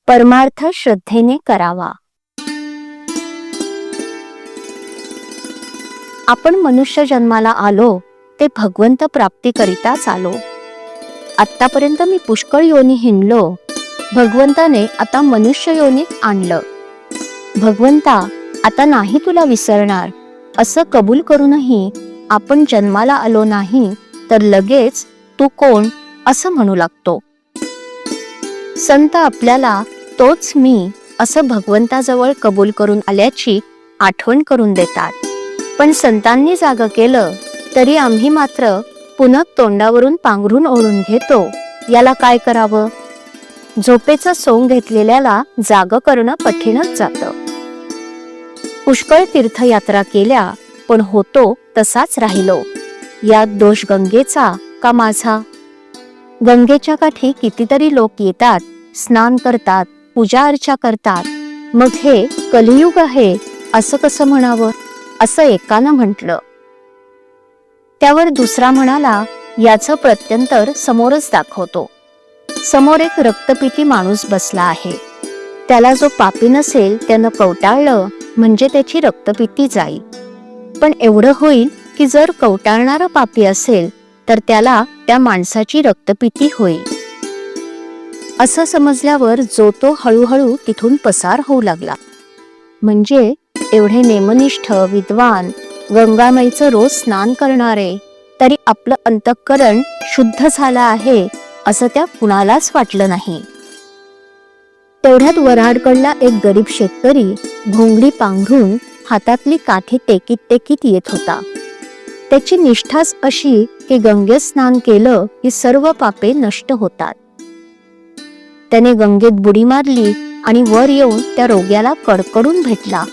परमार्थ श्रद्धेने करावा. आपण मनुष्य जन्माला आलो ते भगवंत प्राप्तीकरिताच आलो. आत्तापर्यंत मी पुष्कळ योनी हिंडलो, भगवंताने आता मनुष्य योनीत आणलं. भगवंता आता नाही तुला विसरणार असं कबूल करूनही आपण जन्माला आलो नाही तर लगेच तू कोण असं म्हणू लागतो. संत आपल्याला तोच मी असं भगवंताजवळ कबूल करून आल्याची आठवण करून देतात. पण संतांनी जागं केलं तरी आम्ही मात्र पुन्हा तोंडावरून पांघरून ओढून घेतो. याला काय करावं? झोपेचं सोंग घेतलेल्याला जागं करणं कठीणच जातं. पुष्कळ तीर्थयात्रा केल्या पण होतो तसाच राहिलो. यात दोष गंगेचा का माझा? गंगेच्या काठी कितीतरी लोक येतात, स्नान करतात, पूजा अर्चा करतात. मग हे कलियुग आहे असं कसं म्हणावं असं एकानं म्हटलं. त्यावर दुसरा म्हणाला, याचं प्रत्यंतर समोरच दाखवतो. समोर एक रक्तपिती माणूस बसला आहे. त्याला जो पापी नसेल त्यानं कवटाळलं म्हणजे त्याची रक्तपिती जाईल. पण एवढं होईल की जर कवटाळणारा पापी असेल तर त्याला त्या माणसाची रक्तपिती होईल. असं समजल्यावर जो तो हळूहळू तिथून पसार होऊ लागला. म्हणजे एवढे नेमनिष्ठ विद्वान, गंगामाईचं रोज स्नान करणारे, तरी आपलं अंतःकरण शुद्ध झालं आहे असं त्या कुणालाच वाटलं नाही. तेवढ्यात वऱ्हाडकडला एक गरीब शेतकरी भोंगडी पांघरून हातातली काठी टेकीत टेकीत येत होता. त्याची निष्ठाच अशी की गंगेत स्नान केलं की सर्व पापे नष्ट होतात. त्याने गंगेत बुडी मारली आणि वर येऊन त्या रोग्याला कडकडून भेटला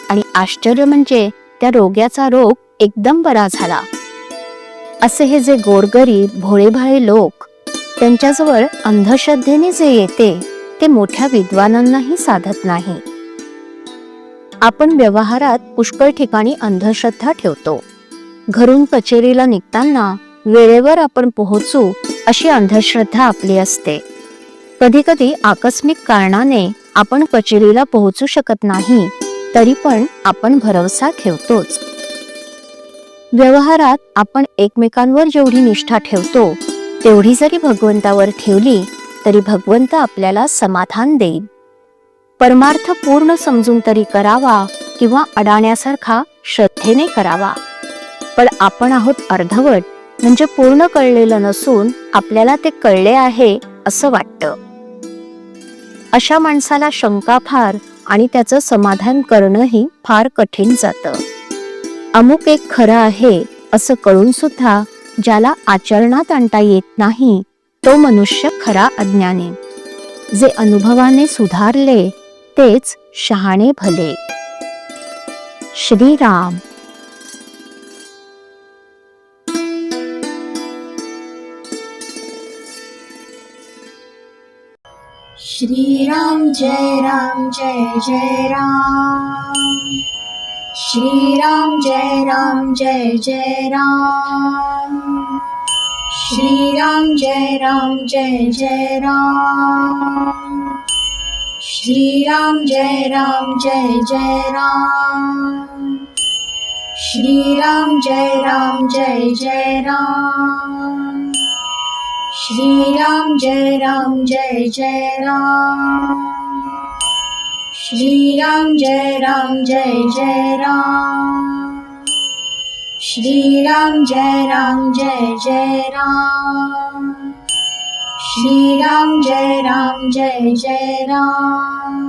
आणि आश्चर्य म्हणजे त्या रोग्याचा रोग एकदम बरा झाला. असे हे जे गोरगरीब भोळेभाळे लोक, त्यांच्याजवळ अंधश्रद्धेने जे येते ते मोठ्या विद्वानांनाही साधत नाही. आपण व्यवहारात पुष्कळ ठिकाणी अंधश्रद्धा ठेवतो. घरून कचेरीला निघताना वेळेवर आपण पोहोचू अशी अंधश्रद्धा आपली असते. कधी कधी आकस्मिक कारणाने आपण कचेरीला पोहोचू शकत नाही तरी पण आपण भरवसा ठेवतोच. व्यवहारात आपण एकमेकांवर जेवढी निष्ठा ठेवतो तेवढी जरी भगवंतावर ठेवली तरी भगवंत आपल्याला समाधान देईल. परमार्थ पूर्ण समजून तरी करावा किंवा अडाण्यासारखा श्रद्धेने करावा. पण आपण आहोत अर्धवट, म्हणजे पूर्ण कळलेलं नसून आपल्याला ते कळले आहे असं वाटतं. अशा माणसाला शंका फार आणि त्याचं समाधान करणंही फार कठीण जातं. अमुक एक खरं आहे असं कळून सुद्धा ज्याला आचरणात आणता येत नाही तो मनुष्य खरा अज्ञानी. जे अनुभवाने सुधारले तेच शहाणे भले. श्रीराम. श्रीराम जय राम जय जय राम. श्रीराम जय राम जय जय राम. श्रीराम जय राम जय जय राम. श्रीराम जय राम जय जय राम. श्रीराम जय राम जय जय राम. श्रीराम जय राम जय जय राम. श्रीराम जय राम जय जय राम. श्रीराम जय राम जय जय राम. श्रीराम जय राम जय जय राम.